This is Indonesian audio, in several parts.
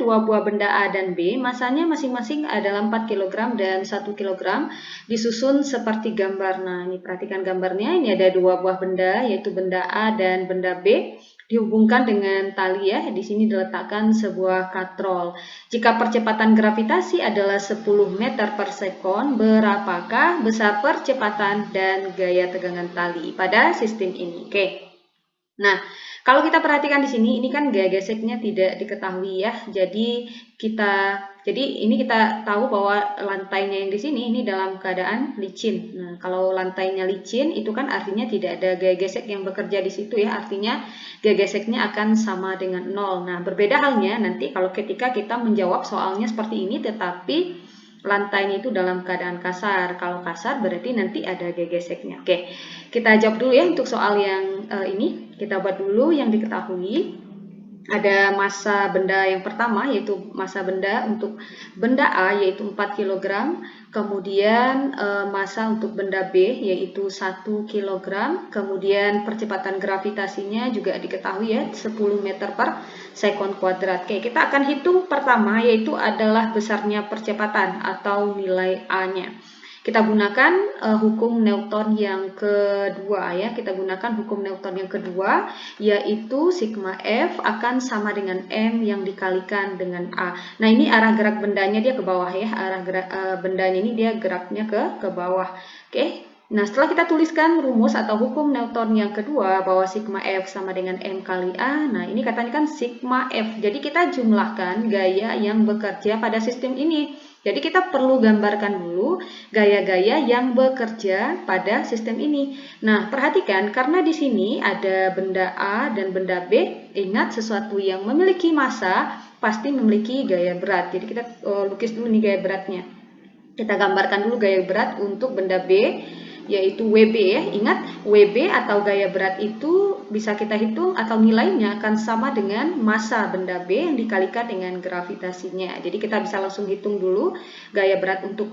dua buah benda A dan B, masanya masing-masing adalah 4 kg dan 1 kg, disusun seperti gambar. Nah, ini perhatikan gambarnya, ini ada dua buah benda, yaitu benda A dan benda B, dihubungkan dengan tali ya. Di sini diletakkan sebuah katrol. Jika percepatan gravitasi adalah 10 meter per sekon, berapakah besar percepatan dan gaya tegangan tali pada sistem ini? Oke. Nah, kalau kita perhatikan di sini, ini kan gaya geseknya tidak diketahui ya. Jadi ini kita tahu bahwa lantainya yang di sini ini dalam keadaan licin. Nah, kalau lantainya licin itu kan artinya tidak ada gaya gesek yang bekerja di situ ya. Artinya gaya geseknya akan sama dengan 0. Nah, berbeda halnya nanti kalau ketika kita menjawab soalnya seperti ini, tetapi lantainya itu dalam keadaan kasar. Kalau kasar berarti nanti ada gaya geseknya. Oke, kita jawab dulu ya untuk soal yang ini. Kita buat dulu yang diketahui. Ada massa benda yang pertama, yaitu massa benda untuk benda A yaitu 4 kg. Kemudian massa untuk benda B yaitu 1 kg. Kemudian percepatan gravitasinya juga diketahui ya, 10 meter per sekon kuadrat. Oke, kita akan hitung pertama, yaitu adalah besarnya percepatan atau nilai A-nya. Kita gunakan hukum Newton yang kedua ya. Kita gunakan hukum Newton yang kedua, yaitu sigma F akan sama dengan M yang dikalikan dengan A. Nah, ini arah gerak bendanya dia ke bawah ya. Arah gerak bendanya ini dia geraknya ke bawah. Oke. Nah, setelah kita tuliskan rumus atau hukum Newton yang kedua bahwa sigma F sama dengan M kali A, nah ini katanya kan sigma F. Jadi kita jumlahkan gaya yang bekerja pada sistem ini. Jadi kita perlu gambarkan dulu gaya-gaya yang bekerja pada sistem ini. Nah, perhatikan karena di sini ada benda A dan benda B, ingat sesuatu yang memiliki massa pasti memiliki gaya berat. Jadi kita lukis dulu nih gaya beratnya. Kita gambarkan dulu gaya berat untuk benda B, yaitu WB ya. Ingat, WB atau gaya berat itu bisa kita hitung atau nilainya akan sama dengan massa benda B yang dikalikan dengan gravitasinya. Jadi kita bisa langsung hitung dulu gaya berat untuk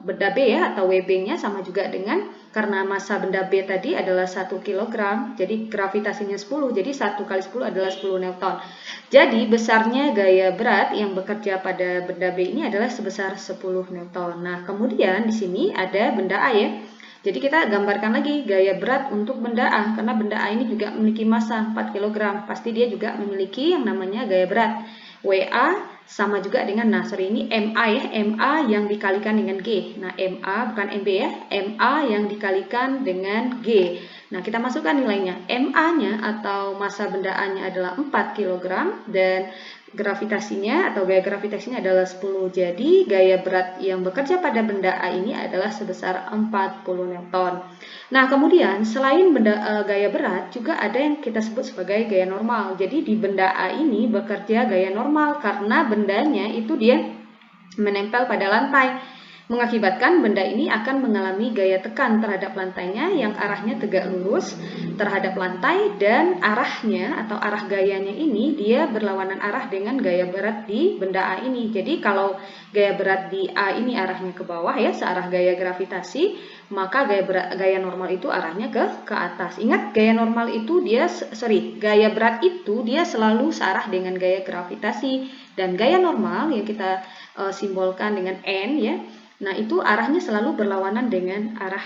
benda B ya, atau WB-nya sama juga dengan, karena massa benda B tadi adalah 1 kg, jadi gravitasinya 10, jadi 1 kali 10 adalah 10 Newton. Jadi besarnya gaya berat yang bekerja pada benda B ini adalah sebesar 10 Newton. Nah, kemudian di sini ada benda A ya. Jadi kita gambarkan lagi gaya berat untuk benda A, karena benda A ini juga memiliki massa 4 kg. Pasti dia juga memiliki yang namanya gaya berat. WA sama juga dengan, ini MA ya, MA yang dikalikan dengan G. Nah, MA bukan MB ya, MA yang dikalikan dengan G. Nah, kita masukkan nilainya. MA-nya atau massa benda A-nya adalah 4 kg dan gravitasinya atau gaya gravitasinya adalah 10. Jadi gaya berat yang bekerja pada benda A ini adalah sebesar 40 Newton. Nah, kemudian selain gaya berat juga ada yang kita sebut sebagai gaya normal. Jadi di benda A ini bekerja gaya normal karena bendanya itu dia menempel pada lantai, mengakibatkan benda ini akan mengalami gaya tekan terhadap lantainya yang arahnya tegak lurus terhadap lantai, dan arahnya atau arah gayanya ini dia berlawanan arah dengan gaya berat di benda A ini. Jadi kalau gaya berat di A ini arahnya ke bawah ya, searah gaya gravitasi, maka gaya normal itu arahnya ke atas. Ingat, gaya normal itu gaya berat itu dia selalu searah dengan gaya gravitasi, dan gaya normal yang kita simbolkan dengan N ya. Nah, itu arahnya selalu berlawanan dengan arah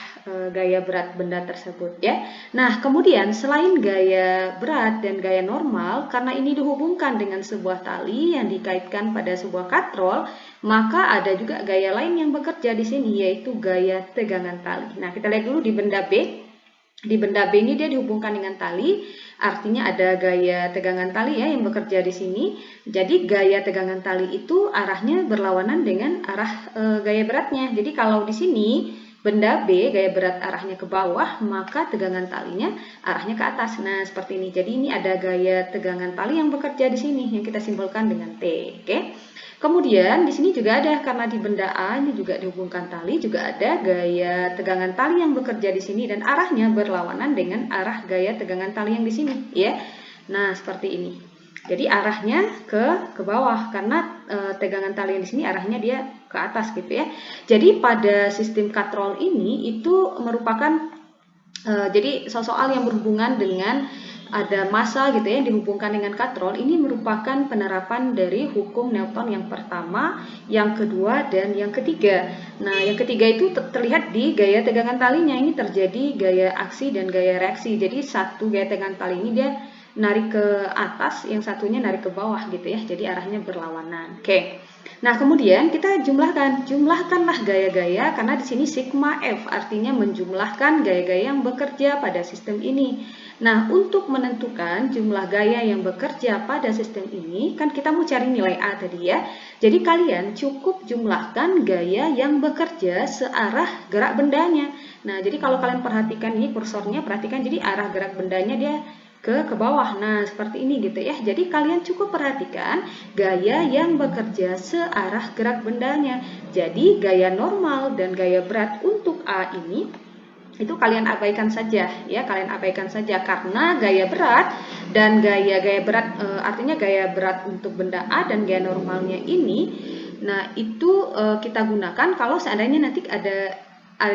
gaya berat benda tersebut ya. Nah, kemudian selain gaya berat dan gaya normal, karena ini dihubungkan dengan sebuah tali yang dikaitkan pada sebuah katrol, maka ada juga gaya lain yang bekerja di sini, yaitu gaya tegangan tali. Nah, kita lihat dulu di benda B. Di benda B ini dia dihubungkan dengan tali, artinya ada gaya tegangan tali ya yang bekerja di sini. Jadi gaya tegangan tali itu arahnya berlawanan dengan arah gaya beratnya. Jadi kalau di sini benda B gaya berat arahnya ke bawah, maka tegangan talinya arahnya ke atas. Nah, seperti ini. Jadi ini ada gaya tegangan tali yang bekerja di sini yang kita simbolkan dengan T. Oke. Kemudian di sini juga ada, karena di benda A ini juga dihubungkan tali, juga ada gaya tegangan tali yang bekerja di sini dan arahnya berlawanan dengan arah gaya tegangan tali yang di sini ya. Nah, seperti ini. Jadi arahnya ke bawah karena tegangan tali yang di sini arahnya dia ke atas gitu ya. Jadi pada sistem katrol ini itu merupakan jadi soal yang berhubungan dengan ada massa gitu ya yang dihubungkan dengan katrol, ini merupakan penerapan dari hukum Newton yang pertama, yang kedua, dan yang ketiga. Nah, yang ketiga itu terlihat di gaya tegangan talinya. Ini terjadi gaya aksi dan gaya reaksi. Jadi satu gaya tegangan tali ini dia narik ke atas, yang satunya narik ke bawah gitu ya. Jadi arahnya berlawanan. Oke. Nah, kemudian kita jumlahkanlah gaya-gaya, karena di sini sigma F artinya menjumlahkan gaya-gaya yang bekerja pada sistem ini. Nah, untuk menentukan jumlah gaya yang bekerja pada sistem ini, kan kita mau cari nilai A tadi ya. Jadi kalian cukup jumlahkan gaya yang bekerja searah gerak bendanya. Nah, jadi kalau kalian perhatikan ini kursornya, perhatikan jadi arah gerak bendanya dia ke bawah. Nah, seperti ini gitu ya. Jadi kalian cukup perhatikan gaya yang bekerja searah gerak bendanya. Jadi gaya normal dan gaya berat untuk A ini itu kalian abaikan saja ya, kalian abaikan saja, karena gaya berat dan gaya berat artinya gaya berat untuk benda A dan gaya normalnya ini, nah itu kita gunakan kalau seandainya nanti ada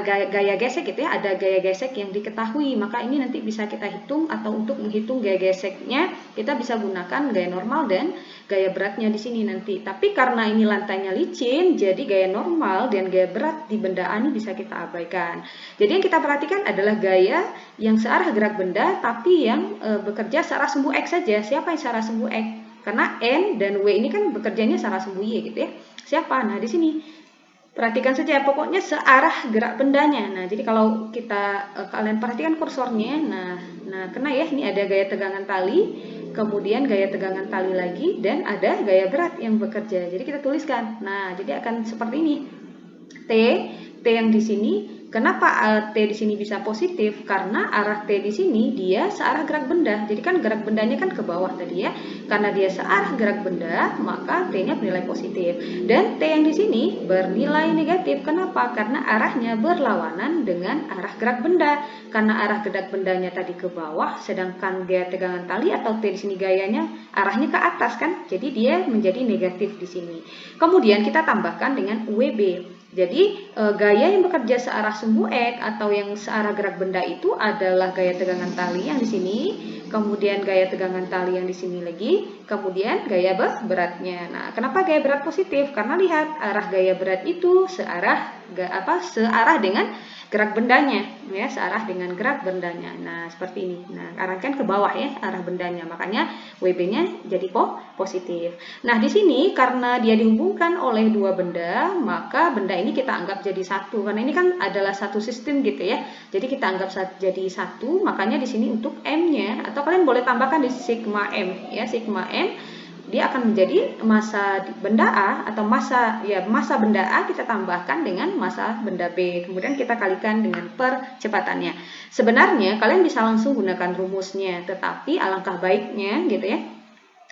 gaya gesek gitu ya, ada gaya gesek yang diketahui, maka ini nanti bisa kita hitung, atau untuk menghitung gaya geseknya kita bisa gunakan gaya normal dan gaya beratnya di sini nanti. Tapi karena ini lantainya licin, jadi gaya normal dan gaya berat di benda A ini bisa kita abaikan. Jadi yang kita perhatikan adalah gaya yang searah gerak benda tapi yang bekerja searah sumbu X saja. Siapa yang searah sumbu X? Karena N dan W ini kan bekerjanya searah sumbu Y gitu ya. Siapa? Nah, di sini perhatikan saja, pokoknya searah gerak bendanya. Nah, jadi kalau kita kalian perhatikan kursornya, nah kena ya, ini ada gaya tegangan tali, kemudian gaya tegangan tali lagi, dan ada gaya berat yang bekerja. Jadi kita tuliskan. Nah, jadi akan seperti ini. T yang di sini, kenapa T di sini bisa positif? Karena arah T di sini dia searah gerak benda. Jadi kan gerak bendanya kan ke bawah tadi ya. Karena dia searah gerak benda, maka T-nya bernilai positif. Dan T yang di sini bernilai negatif. Kenapa? Karena arahnya berlawanan dengan arah gerak benda. Karena arah gerak bendanya tadi ke bawah, sedangkan gaya tegangan tali atau T di sini gayanya arahnya ke atas kan. Jadi dia menjadi negatif di sini. Kemudian kita tambahkan dengan WB. Jadi gaya yang bekerja searah sumbu X atau yang searah gerak benda itu adalah gaya tegangan tali yang di sini, kemudian gaya tegangan tali yang di sini lagi, kemudian gaya beratnya. Nah, kenapa gaya berat positif? Karena lihat arah gaya berat itu searah dengan gerak bendanya ya, searah dengan gerak bendanya. Nah, seperti ini. Nah, arahkan ke bawah ya arah bendanya. Makanya WB-nya jadi positif. Nah, di sini karena dia dihubungkan oleh dua benda, maka benda ini kita anggap jadi satu. Karena ini kan adalah satu sistem gitu ya. Jadi kita anggap jadi satu, makanya di sini untuk M-nya, atau kalian boleh tambahkan di sigma M ya, sigma M dia akan menjadi massa benda A, atau massa benda A kita tambahkan dengan massa benda B, kemudian kita kalikan dengan percepatannya. Sebenarnya kalian bisa langsung gunakan rumusnya, tetapi alangkah baiknya gitu ya,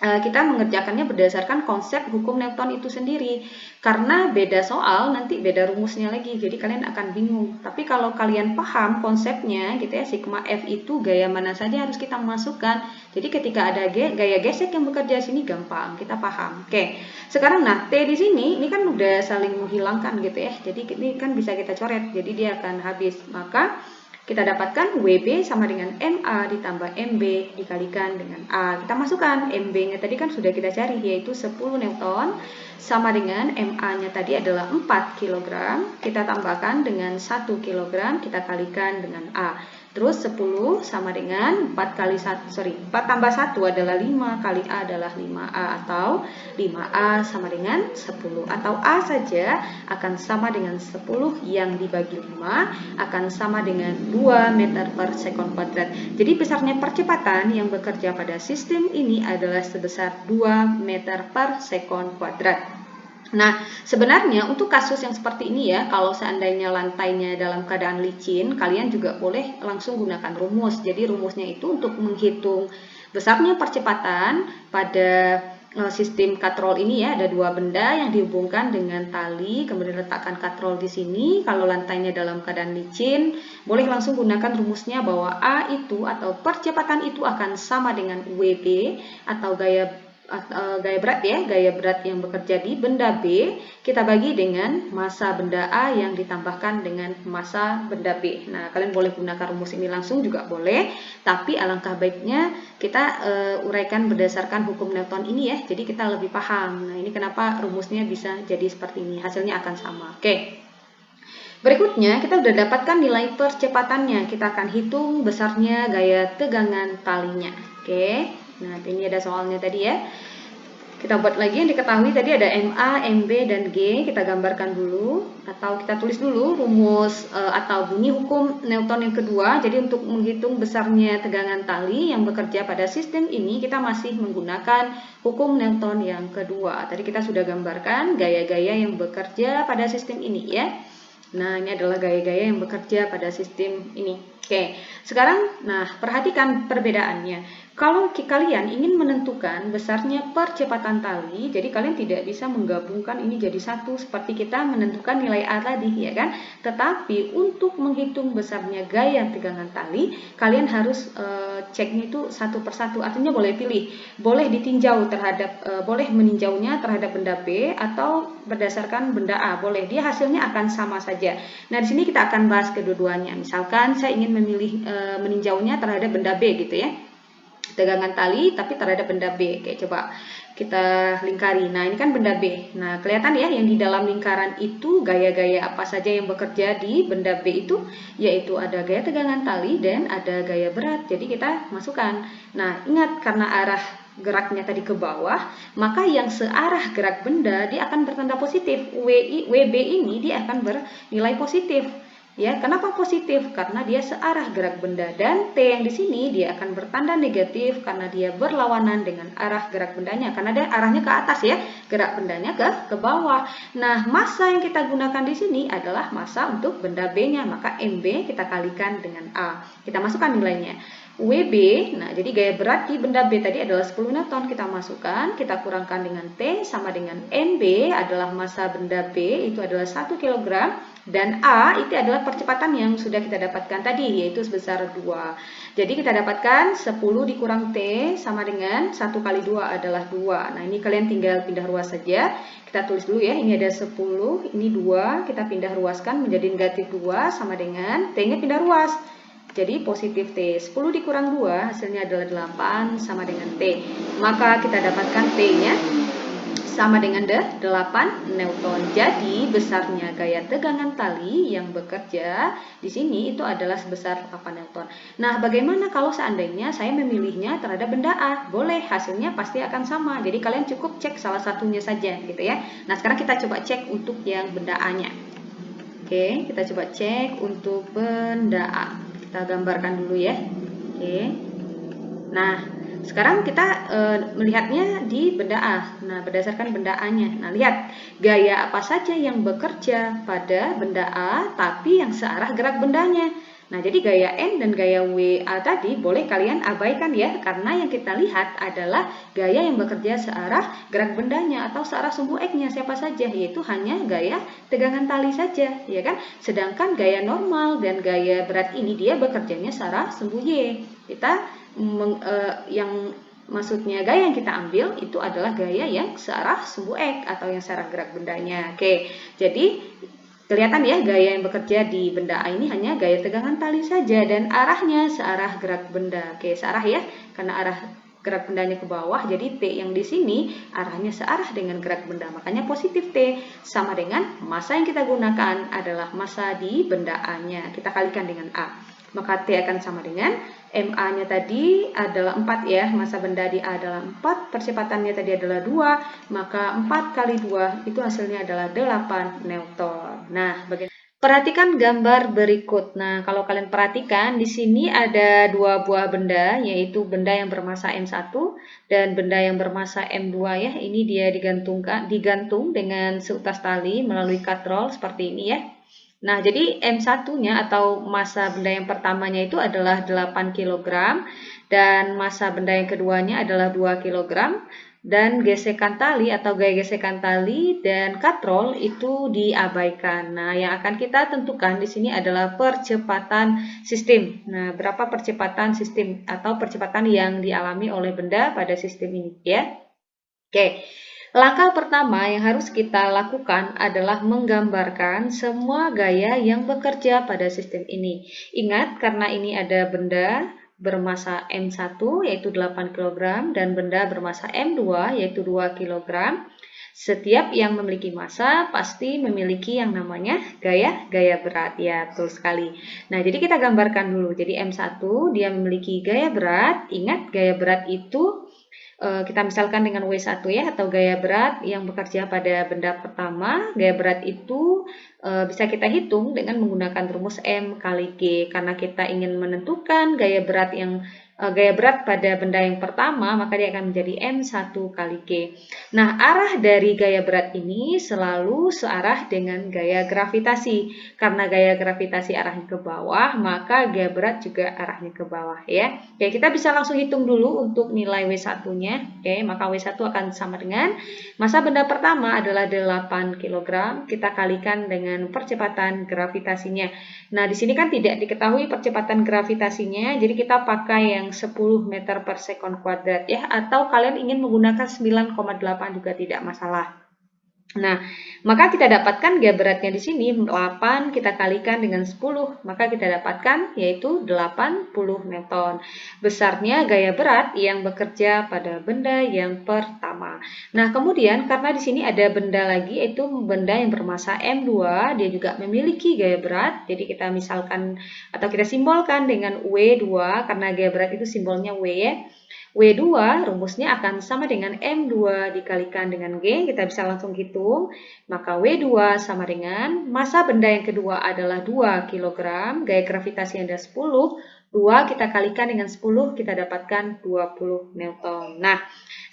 kita mengerjakannya berdasarkan konsep hukum Newton itu sendiri, karena beda soal nanti beda rumusnya lagi, jadi kalian akan bingung. Tapi kalau kalian paham konsepnya gitu ya, sigma F itu gaya mana saja harus kita masukkan, jadi ketika ada gaya gesek yang bekerja sini gampang kita paham. Oke, sekarang T di sini ini kan udah saling menghilangkan gitu ya, jadi ini kan bisa kita coret, jadi dia akan habis. Maka kita dapatkan WB sama dengan MA ditambah MB dikalikan dengan A. Kita masukkan MB-nya tadi kan sudah kita cari, yaitu 10 Newton sama dengan MA-nya tadi adalah 4 kg. Kita tambahkan dengan 1 kg, kita kalikan dengan A. Terus 10 sama dengan 4 tambah 1 adalah 5, kali A adalah 5A, atau 5A sama dengan 10. Atau A saja akan sama dengan 10 yang dibagi 5 akan sama dengan 2 meter per sekon kuadrat. Jadi besarnya percepatan yang bekerja pada sistem ini adalah sebesar 2 meter per sekon kuadrat. Nah, sebenarnya untuk kasus yang seperti ini ya, kalau seandainya lantainya dalam keadaan licin, kalian juga boleh langsung gunakan rumus. Jadi rumusnya itu untuk menghitung besarnya percepatan pada sistem katrol ini ya, ada dua benda yang dihubungkan dengan tali, kemudian letakkan katrol di sini. Kalau lantainya dalam keadaan licin, boleh langsung gunakan rumusnya bahwa A itu atau percepatan itu akan sama dengan WB atau gaya gaya berat ya, gaya berat yang bekerja di benda B, kita bagi dengan massa benda A yang ditambahkan dengan massa benda B. Nah, kalian boleh gunakan rumus ini langsung juga boleh, tapi alangkah baiknya kita uraikan berdasarkan hukum Newton ini ya, jadi kita lebih paham. Nah, ini kenapa rumusnya bisa jadi seperti ini, hasilnya akan sama. Oke. Berikutnya, kita sudah dapatkan nilai percepatannya. Kita akan hitung besarnya gaya tegangan talinya. Oke. Nah, ini ada soalnya tadi ya. Kita buat lagi yang diketahui tadi ada MA, MB, dan G. Kita gambarkan dulu atau kita tulis dulu rumus atau bunyi hukum Newton yang kedua. Jadi untuk menghitung besarnya tegangan tali yang bekerja pada sistem ini, kita masih menggunakan hukum Newton yang kedua. Tadi kita sudah gambarkan gaya-gaya yang bekerja pada sistem ini ya. Nah, ini adalah gaya-gaya yang bekerja pada sistem ini. Oke, sekarang perhatikan perbedaannya. Kalau kalian ingin menentukan besarnya percepatan tali, jadi kalian tidak bisa menggabungkan ini jadi satu seperti kita menentukan nilai A tadi, ya kan? Tetapi untuk menghitung besarnya gaya tegangan tali, kalian harus ceknya itu satu persatu. Artinya boleh pilih, boleh ditinjau terhadap, boleh meninjaunya terhadap benda B atau berdasarkan benda A, boleh. Dia hasilnya akan sama saja. Nah, di sini kita akan bahas kedua-duanya. Misalkan saya ingin memilih meninjaunya terhadap benda B gitu ya. Tegangan tali tapi terhadap benda B. Oke, coba kita lingkari. Nah, ini kan benda B. Nah, kelihatan ya yang di dalam lingkaran itu gaya-gaya apa saja yang bekerja di benda B itu, yaitu ada gaya tegangan tali dan ada gaya berat. Jadi kita masukkan. Nah, ingat karena arah geraknya tadi ke bawah, maka yang searah gerak benda dia akan bertanda positif. WB ini dia akan bernilai positif. Ya, kenapa positif? Karena dia searah gerak benda, dan T yang di sini dia akan bertanda negatif karena dia berlawanan dengan arah gerak bendanya, karena dia arahnya ke atas ya, gerak bendanya ke bawah. Nah, massa yang kita gunakan di sini adalah massa untuk benda B-nya, maka MB kita kalikan dengan A. Kita masukkan nilainya. WB, nah jadi gaya berat di benda B tadi adalah 10 Newton, kita masukkan, kita kurangkan dengan T sama dengan NB adalah massa benda B, itu adalah 1 kg, dan A itu adalah percepatan yang sudah kita dapatkan tadi, yaitu sebesar 2. Jadi kita dapatkan 10 dikurang T sama dengan 1 kali 2 adalah 2. Nah, ini kalian tinggal pindah ruas saja. Kita tulis dulu ya, ini ada 10, ini 2, kita pindah ruaskan menjadi negatif 2 sama dengan T-nya pindah ruas. Jadi positif T, 10 dikurang 2 hasilnya adalah 8 sama dengan T. Maka kita dapatkan T-nya sama dengan 8 Newton. Jadi besarnya gaya tegangan tali yang bekerja di sini itu adalah sebesar 8 Newton. Nah, bagaimana kalau seandainya saya memilihnya terhadap benda A? Boleh, hasilnya pasti akan sama. Jadi kalian cukup cek salah satunya saja gitu ya. Nah, sekarang kita coba cek untuk yang benda A-nya. Oke, kita coba cek untuk benda A. Kita gambarkan dulu ya. Oke. Nah, sekarang kita melihatnya di benda A. Nah, berdasarkan benda A-nya. Nah, lihat gaya apa saja yang bekerja pada benda A tapi yang searah gerak bendanya. Nah, jadi gaya N dan gaya WA tadi boleh kalian abaikan ya, karena yang kita lihat adalah gaya yang bekerja searah gerak bendanya atau searah sumbu X-nya siapa saja, yaitu hanya gaya tegangan tali saja, ya kan? Sedangkan gaya normal dan gaya berat ini dia bekerjanya searah sumbu Y. Kita maksudnya gaya yang kita ambil itu adalah gaya yang searah sumbu X atau yang searah gerak bendanya. Oke, jadi kelihatan ya gaya yang bekerja di benda A ini hanya gaya tegangan tali saja dan arahnya searah gerak benda. Oke, searah ya, karena arah gerak bendanya ke bawah, jadi T yang di sini arahnya searah dengan gerak benda. Makanya positif T sama dengan massa yang kita gunakan adalah massa di benda A-nya. Kita kalikan dengan A. Maka T akan sama dengan MA-nya tadi adalah 4 ya, massa benda di A adalah 4, percepatannya tadi adalah 2, maka 4 kali 2 itu hasilnya adalah 8 Newton. Nah, perhatikan gambar berikut. Nah, kalau kalian perhatikan di sini ada dua buah benda, yaitu benda yang bermassa M1 dan benda yang bermassa M2 ya. Ini dia digantung dengan seutas tali melalui katrol seperti ini ya. Nah, jadi M1-nya atau massa benda yang pertamanya itu adalah 8 kg dan massa benda yang keduanya adalah 2 kg dan gesekan tali atau gaya gesekan tali dan katrol itu diabaikan. Nah, yang akan kita tentukan di sini adalah percepatan sistem. Nah, berapa percepatan sistem atau percepatan yang dialami oleh benda pada sistem ini ya. Oke, langkah pertama yang harus kita lakukan adalah menggambarkan semua gaya yang bekerja pada sistem ini. Ingat, karena ini ada benda bermassa M1 yaitu 8 kg dan benda bermassa M2 yaitu 2 kg. Setiap yang memiliki massa pasti memiliki yang namanya gaya berat. Ya, betul sekali. Nah, jadi kita gambarkan dulu. Jadi M1 dia memiliki gaya berat. Ingat, gaya berat itu kita misalkan dengan W1 ya, atau gaya berat yang bekerja pada benda pertama. Gaya berat itu bisa kita hitung dengan menggunakan rumus M kali G. Karena kita ingin menentukan gaya berat pada benda yang pertama, maka dia akan menjadi M1 kali G. Nah, arah dari gaya berat ini selalu searah dengan gaya gravitasi. Karena gaya gravitasi arahnya ke bawah, maka gaya berat juga arahnya ke bawah ya. Oke, kita bisa langsung hitung dulu untuk nilai W1-nya. Oke, maka W1 akan sama dengan massa benda pertama adalah 8 kg, kita kalikan dengan percepatan gravitasinya. Nah, di sini kan tidak diketahui percepatan gravitasinya, jadi kita pakai yang 10 meter per sekon kuadrat ya, atau kalian ingin menggunakan 9,8 juga tidak masalah. Nah, maka kita dapatkan gaya beratnya di sini 8 kita kalikan dengan 10, maka kita dapatkan yaitu 80 Newton. Besarnya gaya berat yang bekerja pada benda yang pertama. Nah, kemudian karena di sini ada benda lagi yaitu benda yang bermassa M2, dia juga memiliki gaya berat. Jadi kita misalkan atau kita simbolkan dengan W2 karena gaya berat itu simbolnya W ya. W2 rumusnya akan sama dengan M2 dikalikan dengan G, kita bisa langsung hitung. Maka W2 sama dengan massa benda yang kedua adalah 2 kg, gaya gravitasi ada 10, 2 kita kalikan dengan 10, kita dapatkan 20 Newton. Nah,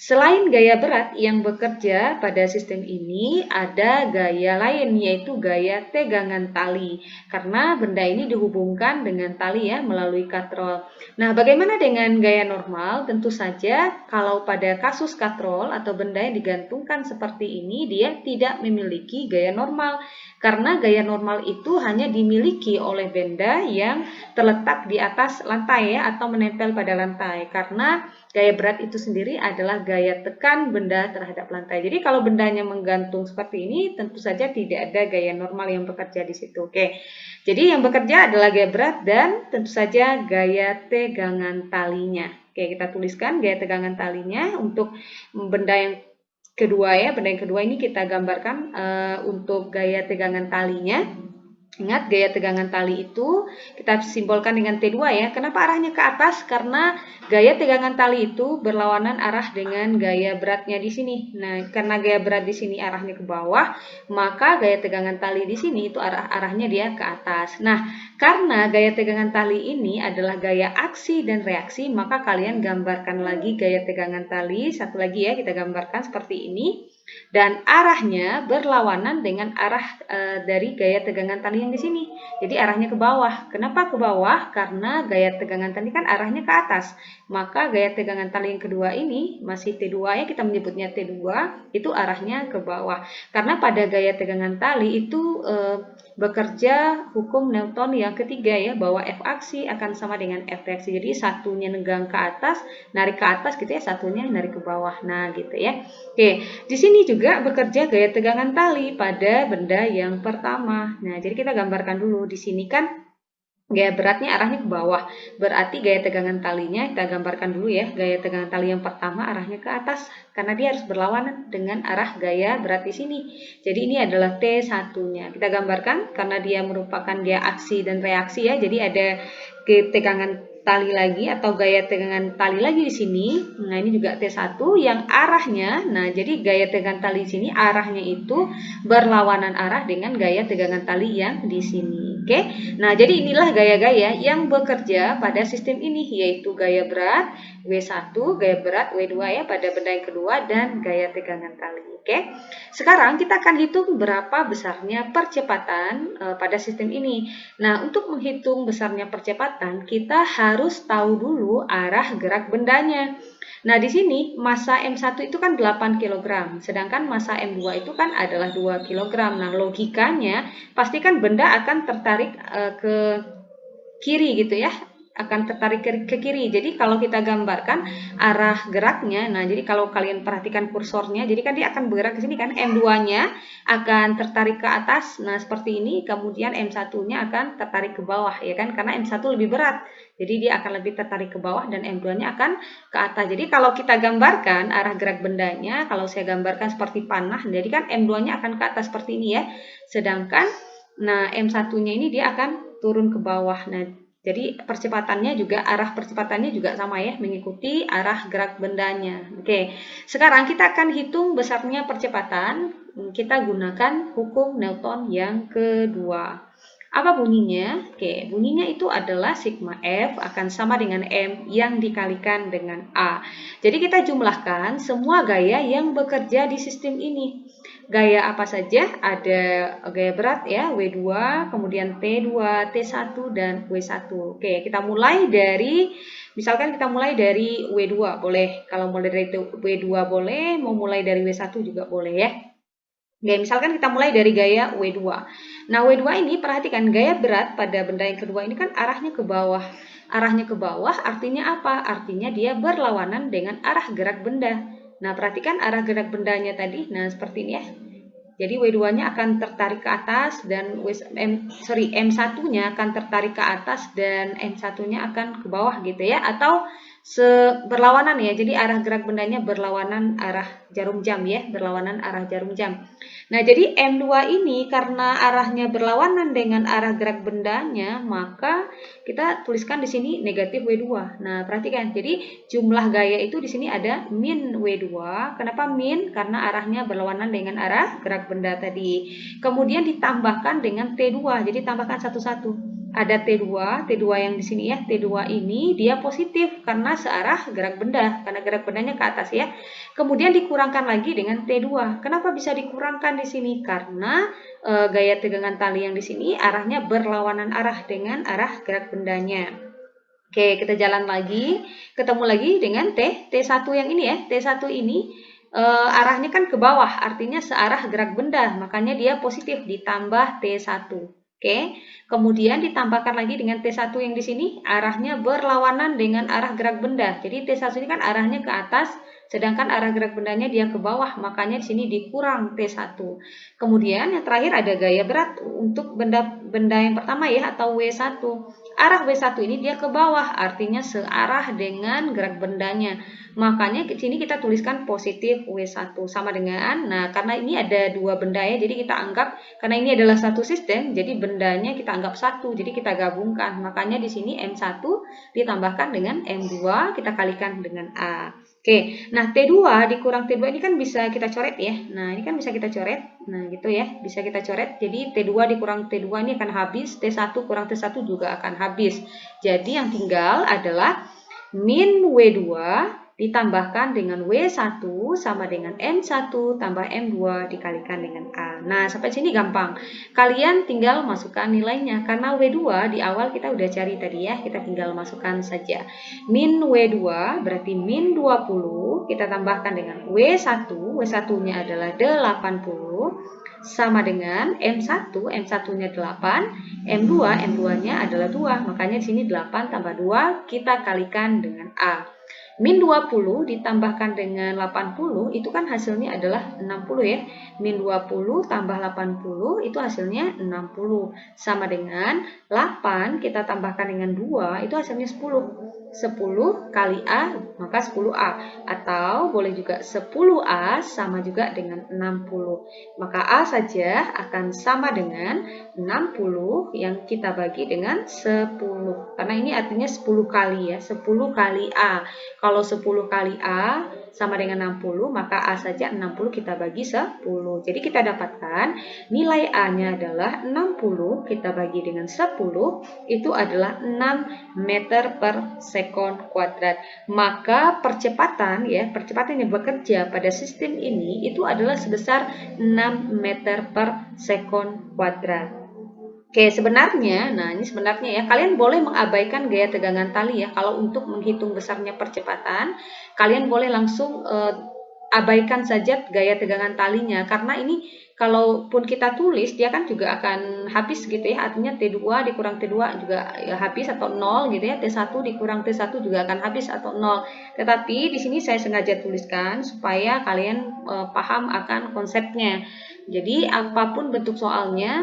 selain gaya berat yang bekerja pada sistem ini, ada gaya lain yaitu gaya tegangan tali. Karena benda ini dihubungkan dengan tali ya melalui katrol. Nah, bagaimana dengan gaya normal? Tentu saja kalau pada kasus katrol atau benda yang digantungkan seperti ini, dia tidak memiliki gaya normal. Karena gaya normal itu hanya dimiliki oleh benda yang terletak di atas lantai ya, atau menempel pada lantai. Karena gaya berat itu sendiri adalah gaya tekan benda terhadap lantai. Jadi kalau bendanya menggantung seperti ini, tentu saja tidak ada gaya normal yang bekerja di situ. Oke. Jadi yang bekerja adalah gaya berat dan tentu saja gaya tegangan talinya. Oke, kita tuliskan gaya tegangan talinya untuk benda yang kedua ya. Benda yang kedua ini kita gambarkan untuk gaya tegangan talinya. Ingat, gaya tegangan tali itu kita simbolkan dengan T2 ya. Kenapa arahnya ke atas? Karena gaya tegangan tali itu berlawanan arah dengan gaya beratnya di sini. Nah, karena gaya berat di sini arahnya ke bawah, maka gaya tegangan tali di sini itu arahnya dia ke atas. Nah, karena gaya tegangan tali ini adalah gaya aksi dan reaksi, maka kalian gambarkan lagi gaya tegangan tali. Satu lagi ya, kita gambarkan seperti ini. Dan arahnya berlawanan dengan arah dari gaya tegangan tali yang di sini. Jadi arahnya ke bawah. Kenapa ke bawah? Karena gaya tegangan tali kan arahnya ke atas. Maka gaya tegangan tali yang kedua ini masih T2 ya, kita menyebutnya T2, itu arahnya ke bawah. Karena pada gaya tegangan tali itu bekerja hukum Newton yang ketiga ya, bahwa F aksi akan sama dengan F reaksi. Jadi satunya negang ke atas, narik ke atas gitu ya, satunya narik ke bawah. Nah, gitu ya. Oke, di sini juga bekerja gaya tegangan tali pada benda yang pertama. Nah, jadi kita gambarkan dulu. Di sini kan gaya beratnya arahnya ke bawah. Berarti gaya tegangan talinya kita gambarkan dulu ya. Gaya tegangan tali yang pertama arahnya ke atas karena dia harus berlawanan dengan arah gaya berat di sini. Jadi ini adalah T1-nya. Kita gambarkan karena dia merupakan gaya aksi dan reaksi ya. Jadi ada tegangan tali lagi atau gaya tegangan tali lagi di sini. Nah, ini juga T1 yang arahnya, nah jadi gaya tegangan tali di sini arahnya itu berlawanan arah dengan gaya tegangan tali yang di sini. Oke. Nah, jadi inilah gaya-gaya yang bekerja pada sistem ini, yaitu gaya berat W1, gaya berat W2 ya pada benda yang kedua, dan gaya tegangan tali. Oke. Sekarang kita akan hitung berapa besarnya percepatan pada sistem ini. Nah, untuk menghitung besarnya percepatan, kita harus tahu dulu arah gerak bendanya. Nah, di sini massa M1 itu kan 8 kg, sedangkan massa M2 itu kan adalah 2 kg. Nah, logikanya pasti kan benda akan tertarik ke kiri gitu ya, akan tertarik ke kiri. Jadi kalau kita gambarkan arah geraknya, nah jadi kalau kalian perhatikan kursornya, jadi kan dia akan bergerak ke sini kan, M2-nya akan tertarik ke atas, nah seperti ini, kemudian M1-nya akan tertarik ke bawah, ya kan, karena M1 lebih berat, jadi dia akan lebih tertarik ke bawah dan M2-nya akan ke atas. Jadi kalau kita gambarkan arah gerak bendanya, kalau saya gambarkan seperti panah, jadi kan M2-nya akan ke atas seperti ini ya, sedangkan nah M1-nya ini dia akan turun ke bawah. Nah, jadi percepatannya juga, arah percepatannya juga sama ya, mengikuti arah gerak bendanya. Oke, sekarang kita akan hitung besarnya percepatan. Kita gunakan hukum Newton yang kedua. Apa bunyinya? Oke, bunyinya itu adalah sigma F akan sama dengan M yang dikalikan dengan A. Jadi kita jumlahkan semua gaya yang bekerja di sistem ini. Gaya apa saja? Ada gaya berat ya, W2, kemudian T2, T1, dan W1. Oke, kita mulai dari, misalkan kita mulai dari W2, boleh. Kalau mulai dari W2 boleh, mau mulai dari W1 juga boleh ya. Oke, misalkan kita mulai dari gaya W2. Nah, W2 ini perhatikan gaya berat pada benda yang kedua ini kan arahnya ke bawah. Arahnya ke bawah artinya apa? Artinya dia berlawanan dengan arah gerak benda. Nah, perhatikan arah gerak bendanya tadi. Nah, seperti ini ya. Jadi W2-nya akan tertarik ke atas dan M1-nya akan tertarik ke atas dan M1-nya akan ke bawah gitu ya. Atau berlawanan ya. Jadi arah gerak bendanya berlawanan arah jarum jam ya, berlawanan arah jarum jam. Nah, jadi M2 ini karena arahnya berlawanan dengan arah gerak bendanya, maka kita tuliskan di sini negatif W2. Nah, perhatikan. Jadi jumlah gaya itu di sini ada min W2. Kenapa min? Karena arahnya berlawanan dengan arah gerak benda tadi. Kemudian ditambahkan dengan T2. Jadi tambahkan satu-satu. Ada T2 yang di sini ya, T2 ini dia positif karena searah gerak benda, karena gerak bendanya ke atas ya. Kemudian dikurangkan lagi dengan T2. Kenapa bisa dikurangkan di sini? Karena gaya tegangan tali yang di sini arahnya berlawanan arah dengan arah gerak bendanya. Oke, kita jalan lagi, ketemu lagi dengan T1 yang ini ya. T1 ini arahnya kan ke bawah, artinya searah gerak benda, makanya dia positif ditambah T1. Oke, kemudian ditambahkan lagi dengan T1 yang di sini, arahnya berlawanan dengan arah gerak benda. Jadi T1 ini kan arahnya ke atas, sedangkan arah gerak bendanya dia ke bawah, makanya di sini dikurang T1. Kemudian yang terakhir ada gaya berat untuk benda yang pertama ya, atau W1. Arah W1 ini dia ke bawah, artinya searah dengan gerak bendanya. Makanya di sini kita tuliskan positif W1 sama dengan, nah karena ini ada dua benda ya, jadi kita anggap, karena ini adalah satu sistem, jadi bendanya kita anggap satu, jadi kita gabungkan. Makanya di sini M1 ditambahkan dengan M2, kita kalikan dengan A. Oke, nah T2 dikurang T2 ini kan bisa kita coret ya. Nah ini kan bisa kita coret, nah gitu ya, bisa kita coret. Jadi T2 dikurang T2 ini akan habis, T1 kurang T1 juga akan habis. Jadi yang tinggal adalah min W2 ditambahkan dengan W1 sama dengan M1 tambah M2 dikalikan dengan A. Nah, sampai sini gampang. Kalian tinggal masukkan nilainya. Karena W2 di awal kita udah cari tadi ya. Kita tinggal masukkan saja. Min W2 berarti min 20. Kita tambahkan dengan W1. W1-nya adalah 80. Sama dengan M1. M1-nya 8. M2. M2-nya adalah 2. Makanya di sini 8 tambah 2. Kita kalikan dengan A. Min 20 ditambahkan dengan 80 itu kan hasilnya adalah 60 ya. Min 20 tambah 80 itu hasilnya 60. Sama dengan 8 kita tambahkan dengan 2 itu hasilnya 10. 10 kali A maka 10A. Atau boleh juga 10A sama juga dengan 60. Maka A saja akan sama dengan 60 yang kita bagi dengan 10. Karena ini artinya 10 kali ya. 10 kali A. Kalau 10 kali A sama dengan 60, maka A saja 60 kita bagi 10. Jadi kita dapatkan nilai A-nya adalah 60, kita bagi dengan 10, itu adalah 6 meter per sekon kuadrat. Maka percepatan ya, percepatan yang bekerja pada sistem ini itu adalah sebesar 6 meter per sekon kuadrat. Oke, sebenarnya, nah ini sebenarnya ya, kalian boleh mengabaikan gaya tegangan tali ya. Kalau untuk menghitung besarnya percepatan, kalian boleh langsung abaikan saja gaya tegangan talinya, karena ini kalaupun kita tulis dia kan juga akan habis gitu ya, artinya T2 dikurang T2 juga ya habis atau 0 gitu ya, T1 dikurang T1 juga akan habis atau 0. Tetapi di sini saya sengaja tuliskan supaya kalian paham akan konsepnya. Jadi apapun bentuk soalnya,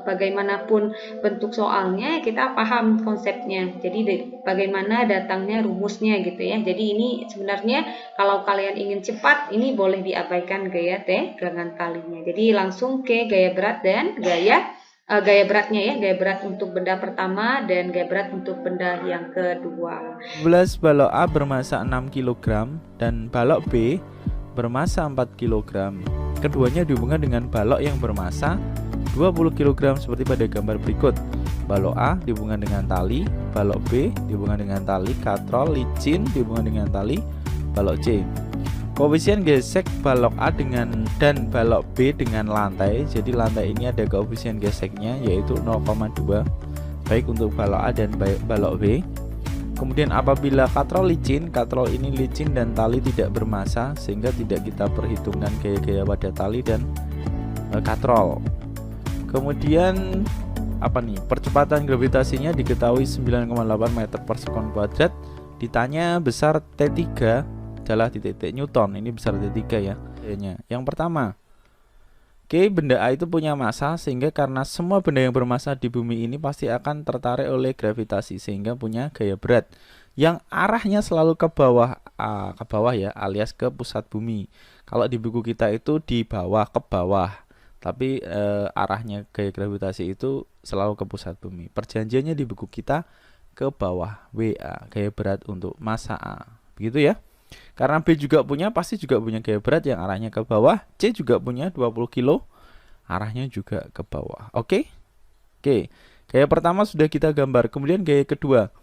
bagaimanapun bentuk soalnya, kita paham konsepnya. Jadi bagaimana datangnya rumusnya gitu ya. Jadi ini sebenarnya kalau kalian ingin cepat, ini boleh diabaikan gaya tegangan talinya. Jadi langsung ke gaya berat dan gaya beratnya ya. Gaya berat untuk benda pertama dan gaya berat untuk benda yang kedua. 12 balok A bermassa 6 kg dan balok B bermassa 4 kg. Keduanya dihubungkan dengan balok yang bermassa 20 kg seperti pada gambar berikut. Balok A dihubungkan dengan tali, balok B dihubungkan dengan tali katrol licin dihubungkan dengan tali balok C. Koefisien gesek balok A dan balok B dengan lantai. Jadi lantai ini ada koefisien geseknya yaitu 0,2 baik untuk balok A dan balok B. Kemudian apabila katrol licin, katrol ini licin dan tali tidak bermassa sehingga tidak kita perhitungkan gaya-gaya pada tali dan katrol. Kemudian apa nih? Percepatan gravitasinya diketahui 9,8 meter per sekon kuadrat. Ditanya besar T3 adalah titik Newton. Ini besar T3 ya. Yang pertama, benda A itu punya massa sehingga karena semua benda yang bermassa di bumi ini pasti akan tertarik oleh gravitasi sehingga punya gaya berat yang arahnya selalu ke bawah ya, alias ke pusat bumi. Kalau di buku kita itu di bawah ke bawah, tapi arahnya gaya gravitasi itu selalu ke pusat bumi. Perjanjiannya di buku kita ke bawah, WA, gaya berat untuk massa A. Begitu ya. Karena B juga pasti juga punya gaya berat yang arahnya ke bawah. C juga punya 20 kilo, arahnya juga ke bawah. Oke? Gaya pertama sudah kita gambar. Kemudian gaya kedua.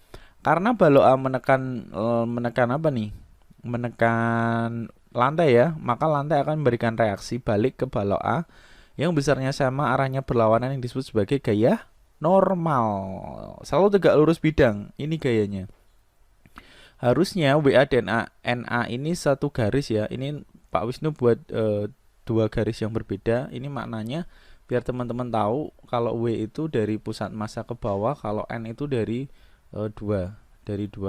Karena balok A menekan apa nih? Menekan lantai ya, maka lantai akan memberikan reaksi balik ke balok A yang besarnya sama, arahnya berlawanan, yang disebut sebagai gaya normal. Selalu tegak lurus bidang. Ini gayanya. Harusnya WA dan NA ini satu garis ya. Ini Pak Wisnu buat dua garis yang berbeda. Ini maknanya biar teman-teman tahu kalau W itu dari pusat massa ke bawah, kalau N itu dari dua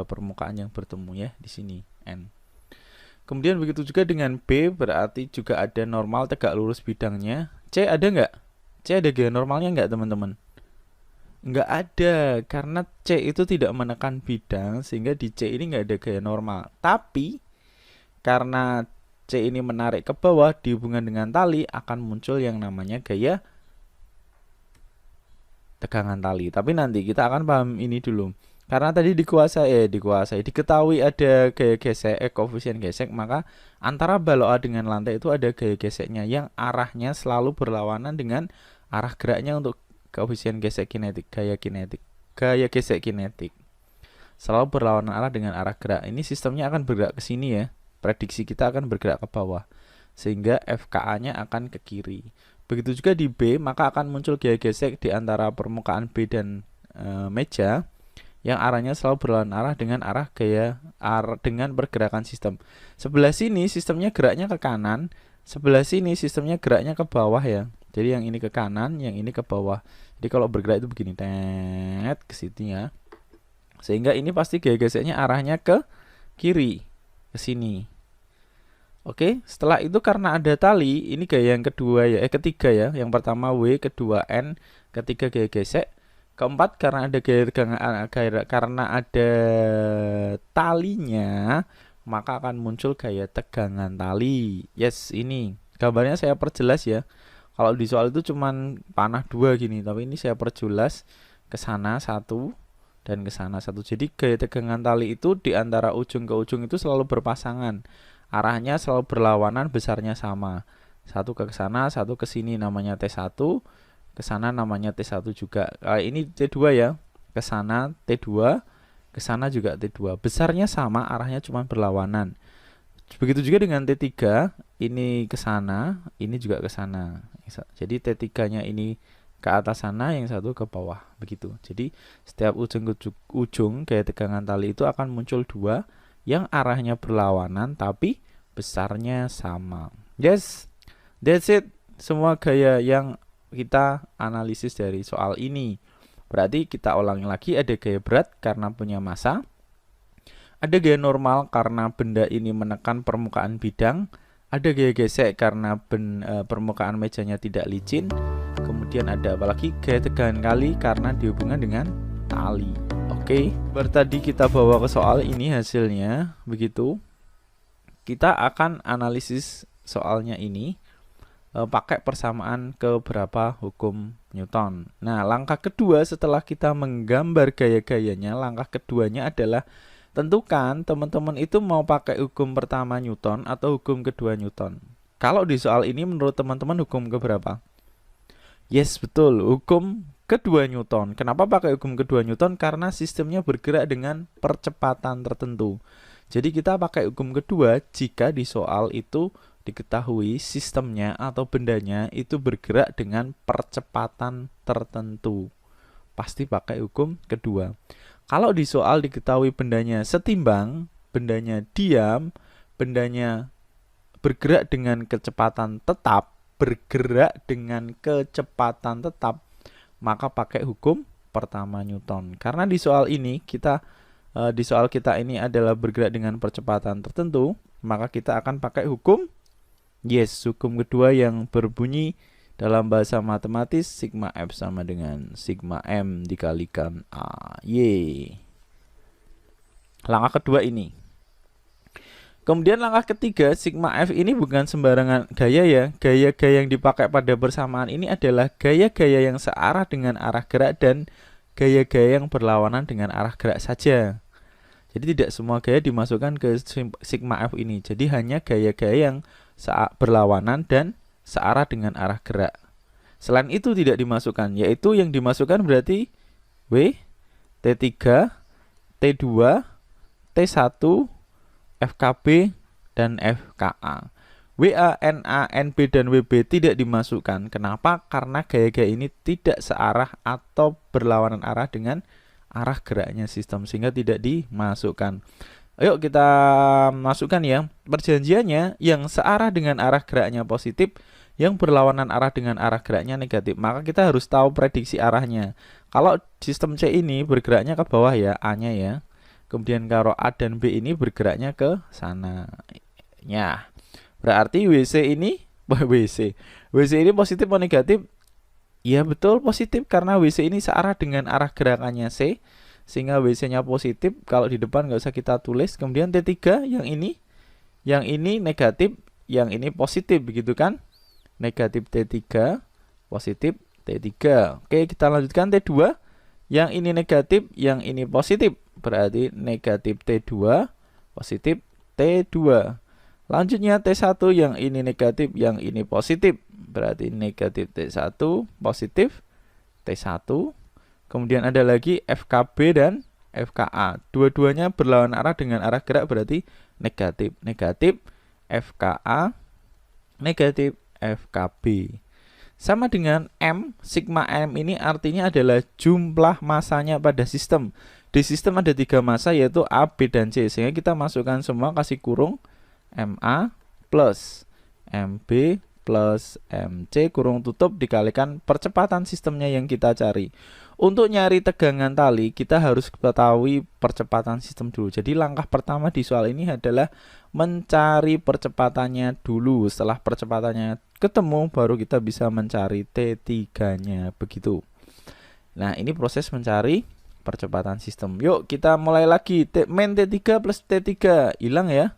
permukaan yang bertemu ya di sini N. Kemudian begitu juga dengan B, berarti juga ada normal tegak lurus bidangnya. C ada nggak? C ada gaya normalnya nggak teman-teman? Nggak ada, karena C itu tidak menekan bidang sehingga di C ini nggak ada gaya normal. Tapi karena C ini menarik ke bawah dihubungkan dengan tali, akan muncul yang namanya gaya tegangan tali. Tapi nanti kita akan paham ini dulu. Karena tadi diketahui ada gaya gesek, koefisien gesek, maka antara balok A dengan lantai itu ada gaya geseknya yang arahnya selalu berlawanan dengan arah geraknya untuk koefisien gesek kinetik, gaya gesek kinetik. Selalu berlawanan arah dengan arah gerak. Ini sistemnya akan bergerak ke sini ya. Prediksi kita akan bergerak ke bawah. Sehingga FKA-nya akan ke kiri. Begitu juga di B, maka akan muncul gaya gesek di antara permukaan B dan meja yang arahnya selalu berlawanan arah dengan dengan pergerakan sistem. Sebelah sini sistemnya geraknya ke kanan, sebelah sini sistemnya geraknya ke bawah ya. Jadi yang ini ke kanan, yang ini ke bawah. Jadi kalau bergerak itu begini, ke situ ya. Sehingga ini pasti gaya geseknya arahnya ke kiri, ke sini. Oke, setelah itu karena ada tali, ini gaya yang kedua ya, ketiga ya. Yang pertama W, kedua N, ketiga gaya gesek. Keempat karena ada karena ada talinya, maka akan muncul gaya tegangan tali. Yes, ini gambarnya saya perjelas ya. Kalau di soal itu cuman panah dua gini, tapi ini saya perjelas ke sana satu dan ke sana satu. Jadi gaya tegangan tali itu di antara ujung ke ujung itu selalu berpasangan. Arahnya selalu berlawanan, besarnya sama. Satu ke sana, satu ke sini namanya T1, ke sana namanya T1 juga. Ini T2 ya. Ke sana T2, ke sana juga T2. Besarnya sama, arahnya cuma berlawanan. Begitu juga dengan T3, ini ke sana, ini juga ke sana. Jadi T3-nya ini ke atas sana, yang satu ke bawah, begitu. Jadi setiap ujung ke ujung gaya tegangan tali itu akan muncul dua yang arahnya berlawanan tapi besarnya sama. Yes, that's it. Semua gaya yang kita analisis dari soal ini. Berarti kita ulangi lagi, ada gaya berat karena punya massa, ada gaya normal karena benda ini menekan permukaan bidang, ada gaya gesek karena permukaan mejanya tidak licin, kemudian ada apalagi gaya tegangan kali karena dihubungkan dengan tali. Oke, berarti kita bawa ke soal ini hasilnya begitu. Kita akan analisis soalnya ini pakai persamaan keberapa hukum Newton. Nah, langkah kedua setelah kita menggambar gaya-gayanya, langkah keduanya adalah tentukan teman-teman itu mau pakai hukum pertama Newton atau hukum kedua Newton. Kalau di soal ini menurut teman-teman hukum keberapa? Yes, betul, hukum kedua Newton. Kenapa pakai hukum kedua Newton? Karena sistemnya bergerak dengan percepatan tertentu. Jadi kita pakai hukum kedua jika di soal itu diketahui sistemnya atau bendanya itu bergerak dengan percepatan tertentu. Pasti pakai hukum kedua. Kalau di soal diketahui bendanya setimbang, bendanya diam, bendanya bergerak dengan kecepatan tetap, maka pakai hukum pertama Newton. Karena di soal ini di soal kita ini adalah bergerak dengan percepatan tertentu, maka kita akan pakai hukum hukum kedua yang berbunyi dalam bahasa matematis sigma F sama dengan sigma M dikalikan A. Langkah kedua ini. Kemudian langkah ketiga, sigma F ini bukan sembarangan gaya ya. Gaya-gaya yang dipakai pada persamaan ini adalah gaya-gaya yang searah dengan arah gerak dan gaya-gaya yang berlawanan dengan arah gerak saja. Jadi tidak semua gaya dimasukkan ke sigma F ini. Jadi hanya gaya-gaya yang berlawanan dan searah dengan arah gerak. Selain itu tidak dimasukkan, yaitu yang dimasukkan berarti W, T3, T2, T1, FKB, dan FKA. WA, NA, NB, dan WB tidak dimasukkan. Kenapa? Karena gaya-gaya ini tidak searah atau berlawanan arah dengan arah geraknya sistem, sehingga tidak dimasukkan. Ayo kita masukkan ya. Perjanjiannya yang searah dengan arah geraknya positif, yang berlawanan arah dengan arah geraknya negatif. Maka kita harus tahu prediksi arahnya. Kalau sistem C ini bergeraknya ke bawah ya, A-nya ya. Kemudian kalau A dan B ini bergeraknya ke sana. Ya. Berarti WC ini ini positif atau negatif? Ya betul positif karena WC ini searah dengan arah gerakannya C, sehingga WC-nya positif. Kalau di depan nggak usah kita tulis. Kemudian T3 yang ini negatif, yang ini positif begitu kan? Negatif T3, positif T3. Oke, kita lanjutkan T2. Yang ini negatif, yang ini positif. Berarti negatif T2, positif T2. Lanjutnya T1, yang ini negatif, yang ini positif. Berarti negatif T1, positif T1. Kemudian ada lagi FKB dan FKA. Dua-duanya berlawanan arah dengan arah gerak, berarti negatif. Negatif FKA, negatif FKB. Sama dengan M, sigma M ini artinya adalah jumlah massanya pada sistem. Di sistem ada 3 massa, yaitu A, B, dan C. Sehingga kita masukkan semua, kasih kurung MA plus MB plus MC kurung tutup dikalikan percepatan sistemnya yang kita cari. Untuk nyari tegangan tali, kita harus ketahui percepatan sistem dulu. Jadi langkah pertama di soal ini adalah mencari percepatannya dulu. Setelah percepatannya ketemu, baru kita bisa mencari T3-nya, begitu. Nah, ini proses mencari percepatan sistem. Yuk, kita mulai lagi. Min T3 plus T3, hilang ya.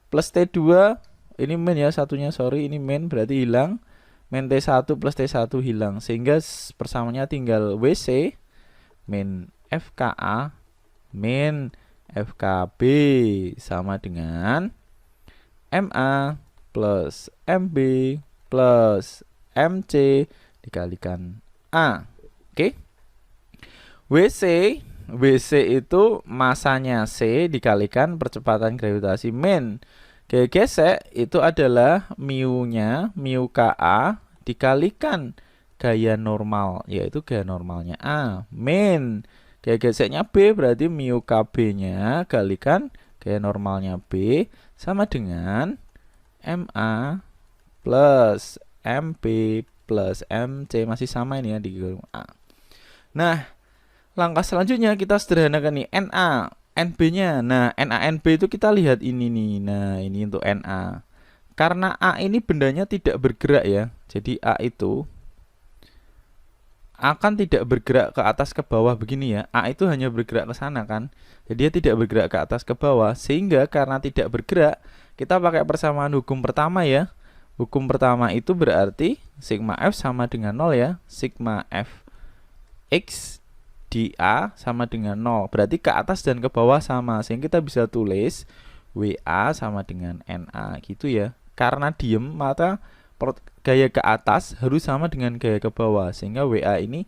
Plus T2, ini min ya, satunya sorry, ini min berarti hilang. Min T1 plus T1 hilang, sehingga persamaannya tinggal WC min FKA min FKB sama dengan MA plus MB plus MC dikalikan A. Oke. WC itu masanya C dikalikan percepatan gravitasi min. Gaya gesek itu adalah mu-nya, mu KA dikalikan gaya normal, yaitu gaya normalnya A. Min gaya geseknya B, berarti mu KB-nya kalikan gaya normalnya B sama dengan MA plus MP plus MC masih sama ini ya di A. Nah, langkah selanjutnya kita sederhanakan nih NA, NB-nya. Nah, NA NB itu kita lihat ini nih. Nah, ini untuk NA. Karena A ini bendanya tidak bergerak ya. Jadi A itu akan tidak bergerak ke atas ke bawah begini ya. A itu hanya bergerak ke sana kan. Jadi dia tidak bergerak ke atas ke bawah. Sehingga karena tidak bergerak, kita pakai persamaan hukum pertama ya. Hukum pertama itu berarti sigma F sama dengan 0 ya. Sigma F X di A sama dengan 0. Berarti ke atas dan ke bawah sama. Sehingga kita bisa tulis WA sama dengan NA gitu ya. Karena diem, maka gaya ke atas harus sama dengan gaya ke bawah. Sehingga WA ini,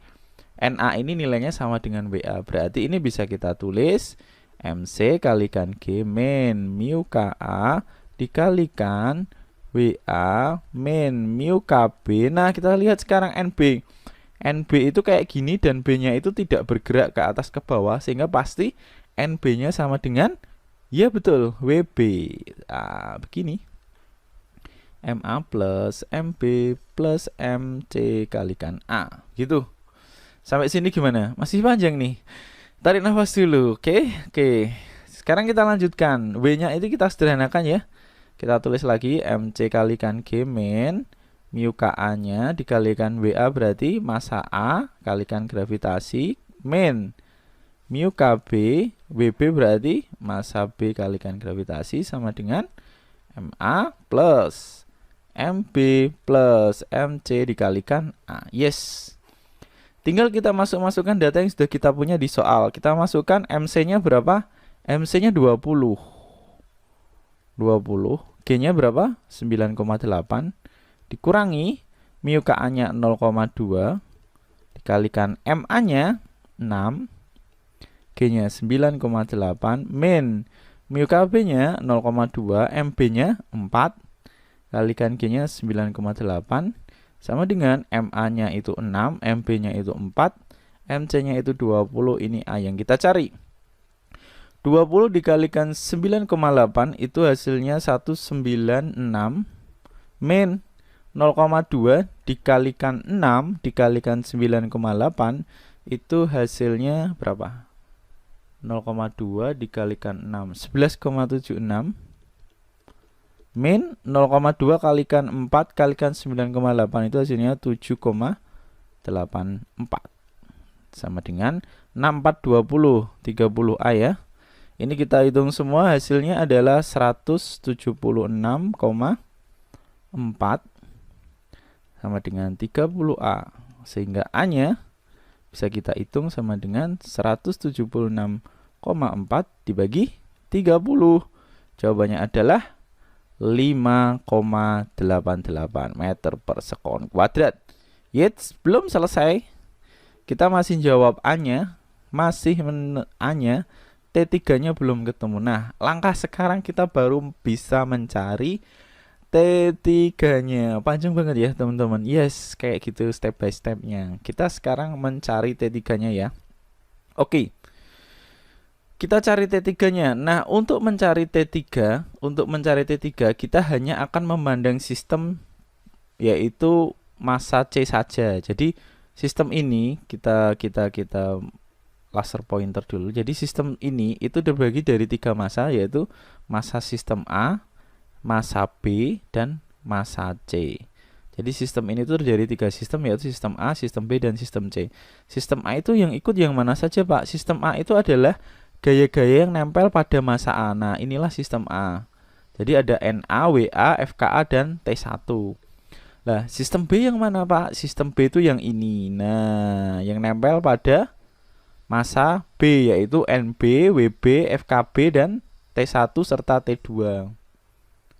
NA ini nilainya sama dengan WA. Berarti ini bisa kita tulis MC kalikan G min mu KA dikalikan WA min mu KB. Nah, kita lihat sekarang NB. NB itu kayak gini dan B-nya itu tidak bergerak ke atas ke bawah, sehingga pasti NB-nya sama dengan, ya betul, WB. Nah, begini. MA plus MB plus MC kalikan A. Gitu. Sampai sini gimana? Masih panjang nih. Tarik nafas dulu. Oke. Sekarang kita lanjutkan. W-nya itu kita sederhanakan ya. Kita tulis lagi MC kalikan G min mu KA-nya dikalikan WA berarti massa A kalikan gravitasi min mu KB WB berarti massa B kalikan gravitasi sama dengan MA plus MB plus MC dikalikan A. Yes. Tinggal kita masukkan data yang sudah kita punya di soal. Kita masukkan MC-nya berapa? MC-nya 20. G-nya berapa? 9,8 dikurangi mu KA-nya 0,2 dikalikan MA-nya 6, G-nya 9,8 min mu KB-nya 0,2, MB-nya 4 kalikan G-nya 9,8 sama dengan MA-nya itu 6, MB-nya itu 4, MC-nya itu 20. Ini A yang kita cari. 20 dikalikan 9,8 itu hasilnya 196 min 0,2 dikalikan 6 dikalikan 9,8 itu hasilnya berapa? 0,2 dikalikan 6 11,76 min 0,2 kalikan 4 kalikan 9,8 itu hasilnya 7,84 sama dengan 6420 30A ya. Ini kita hitung semua hasilnya adalah 176,4 sama dengan 30A. Sehingga A-nya bisa kita hitung sama dengan 176,4 dibagi 30. Jawabannya adalah 5,88 meter per sekon kuadrat. Yet, belum selesai. Kita masih jawab A-nya, A-nya, T3-nya belum ketemu. Nah, langkah sekarang kita baru bisa mencari T3-nya. Panjang banget ya, teman-teman. Yes, kayak gitu step by step-nya. Kita sekarang mencari T3-nya ya. Oke. Kita cari T3-nya. Nah, untuk mencari T3, kita hanya akan memandang sistem yaitu massa C saja. Jadi, sistem ini kita laser pointer dulu. Jadi sistem ini itu terbagi dari 3 massa, yaitu massa sistem A, massa B, dan massa C. Jadi sistem ini tuh dari 3 sistem, yaitu sistem A, sistem B, dan sistem C. Sistem A itu yang ikut yang mana saja, Pak? Sistem A itu adalah gaya-gaya yang nempel pada massa A. Nah, inilah sistem A. Jadi ada NA, WA, FKA, dan T1. Nah, sistem B yang mana, Pak? Sistem B itu yang ini. Nah, yang nempel pada massa B, yaitu NB, WB, FKB, dan T1 serta T2.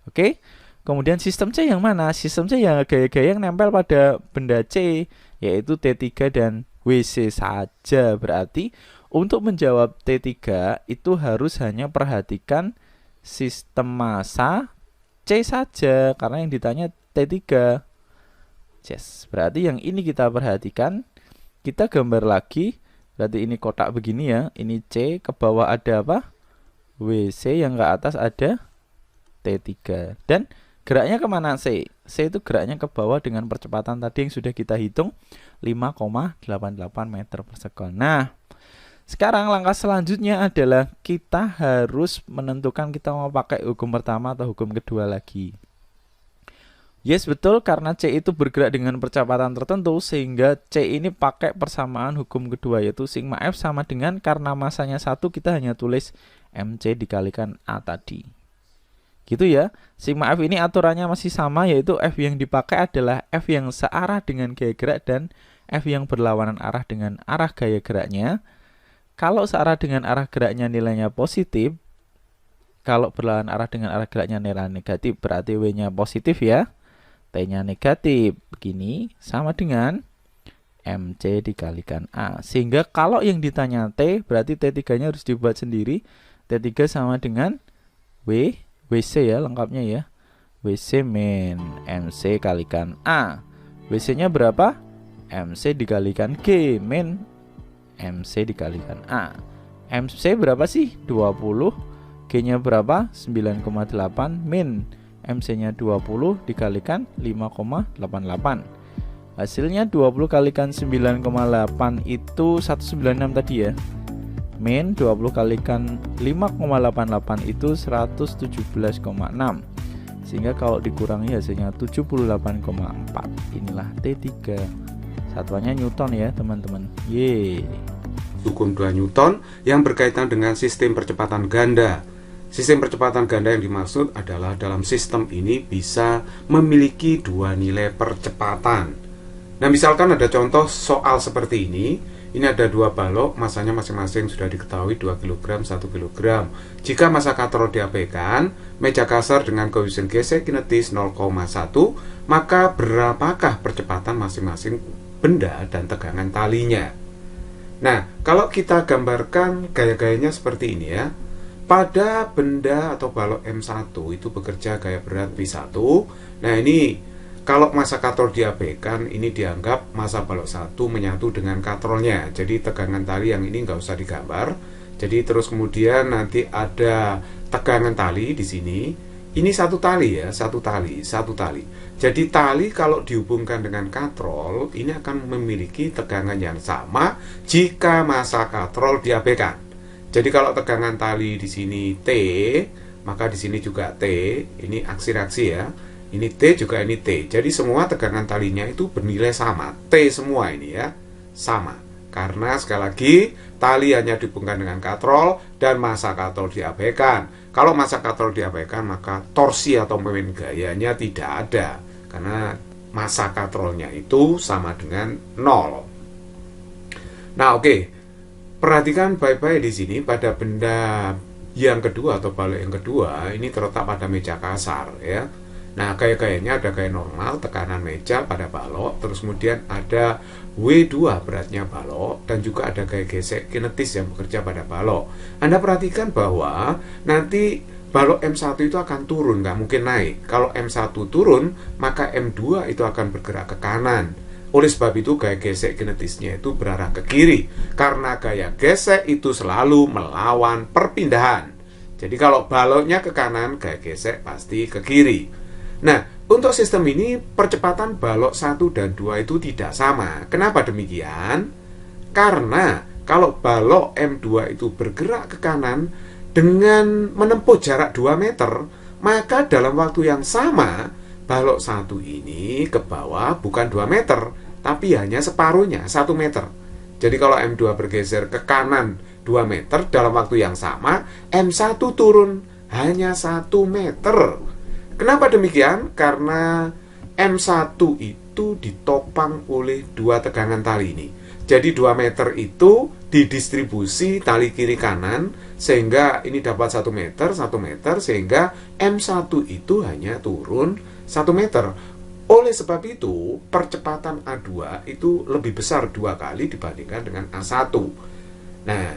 Oke. Kemudian sistem C yang mana? Sistem C yang gaya-gaya yang nempel pada benda C, yaitu T3 dan WC saja. Berarti untuk menjawab T3 itu harus hanya perhatikan sistem massa C saja, karena yang ditanya T3. Yes, berarti yang ini kita perhatikan. Kita gambar lagi. Berarti ini kotak begini ya. Ini C, ke bawah ada apa? WC, yang ke atas ada T3. Dan Geraknya kemana C? C itu geraknya ke bawah dengan percepatan tadi yang sudah kita hitung 5,88 meter per sekon. Nah, sekarang langkah selanjutnya adalah kita harus menentukan kita mau pakai hukum pertama atau hukum kedua lagi. Yes, betul, karena C itu bergerak dengan percepatan tertentu sehingga C ini pakai persamaan hukum kedua, yaitu sigma F sama dengan, karena masanya 1 kita hanya tulis MC dikalikan A tadi. Gitu ya. Sigma F ini aturannya masih sama, yaitu F yang dipakai adalah F yang searah dengan gaya gerak dan F yang berlawanan arah dengan arah gaya geraknya. Kalau searah dengan arah geraknya nilainya positif, kalau berlawanan arah dengan arah geraknya nilai negatif, berarti W-nya positif ya, T-nya negatif. Begini sama dengan MC dikalikan A. Sehingga kalau yang ditanya T, berarti T3-nya harus dibuat sendiri. T3 sama dengan WC ya, lengkapnya ya. WC min MC kalikan A. WC-nya berapa? MC dikalikan G min MC dikalikan A. MC berapa sih? 20. G-nya berapa? 9,8 min MC-nya 20 dikalikan 5,88. Hasilnya 20 kalikan 9,8 itu 196 tadi ya. Min 20 kalikan 5,88 itu 117,6. Sehingga kalau dikurangi hasilnya 78,4. Inilah T3. Satuannya Newton ya, teman-teman. Yeay. Hukum 2 Newton yang berkaitan dengan sistem percepatan ganda. Sistem percepatan ganda yang dimaksud adalah dalam sistem ini bisa memiliki dua nilai percepatan. Nah, misalkan ada contoh soal seperti ini. Ini ada dua balok, masanya masing-masing sudah diketahui 2 kg, 1 kg. Jika massa katrol diabaikan, meja kasar dengan koefisien gesek kinetis 0,1, maka berapakah percepatan masing-masing benda dan tegangan talinya? Nah, kalau kita gambarkan gaya-gayanya seperti ini ya. Pada benda atau balok M1 itu bekerja gaya berat V1. Nah, ini kalau massa katrol diabaikan, ini dianggap massa balok 1 menyatu dengan katrolnya. Jadi tegangan tali yang ini nggak usah digambar. Jadi terus kemudian nanti ada tegangan tali di sini. Ini satu tali ya, satu tali. Jadi tali kalau dihubungkan dengan katrol, ini akan memiliki tegangan yang sama jika massa katrol diabaikan. Jadi kalau tegangan tali di sini T, maka di sini juga T. Ini aksi reaksi ya. Ini T juga ini T. Jadi semua tegangan talinya itu bernilai sama. T semua ini ya, sama. Karena sekali lagi tali hanya dihubungkan dengan katrol dan massa katrol diabaikan. Kalau massa katrol diabaikan, maka torsi atau momen gayanya tidak ada. Karena massa katrolnya itu sama dengan 0. Nah, oke. Perhatikan baik-baik di sini pada benda yang kedua atau balok yang kedua ini terletak pada meja kasar ya. Nah, gaya-gayanya ada gaya normal, tekanan meja pada balok, terus kemudian ada W2 beratnya balok, dan juga ada gaya gesek kinetis yang bekerja pada balok. Anda perhatikan bahwa nanti balok M1 itu akan turun, nggak mungkin naik. Kalau M1 turun, maka M2 itu akan bergerak ke kanan. Oleh sebab itu gaya gesek kinetisnya itu berarah ke kiri, karena gaya gesek itu selalu melawan perpindahan. Jadi kalau baloknya ke kanan, gaya gesek pasti ke kiri. Nah, untuk sistem ini percepatan balok 1 dan 2 itu tidak sama. Kenapa demikian? Karena kalau balok M2 itu bergerak ke kanan dengan menempuh jarak 2 meter, maka dalam waktu yang sama balok 1 ini ke bawah bukan 2 meter, tapi hanya separuhnya 1 meter. Jadi kalau M2 bergeser ke kanan 2 meter dalam waktu yang sama, M1 turun hanya 1 meter. Kenapa demikian? Karena M1 itu ditopang oleh dua tegangan tali ini. Jadi 2 meter itu didistribusi tali kiri kanan, sehingga ini dapat 1 meter, sehingga M1 itu hanya turun 1 meter. Oleh sebab itu, percepatan A2 itu lebih besar 2 kali dibandingkan dengan A1. Nah,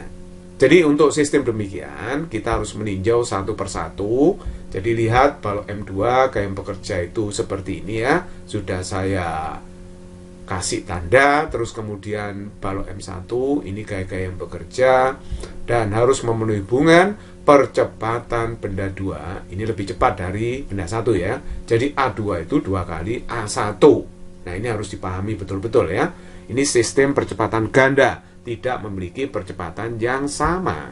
jadi untuk sistem demikian, kita harus meninjau satu persatu. Jadi lihat balok M2 gaya bekerja itu seperti ini ya. Sudah saya kasih tanda, terus kemudian balok M1 ini gaya-gaya yang bekerja dan harus memenuhi hubungan percepatan benda 2 ini lebih cepat dari benda 1 ya. Jadi A2 itu 2 kali A1. Nah, ini harus dipahami betul-betul ya. Ini sistem percepatan ganda, tidak memiliki percepatan yang sama.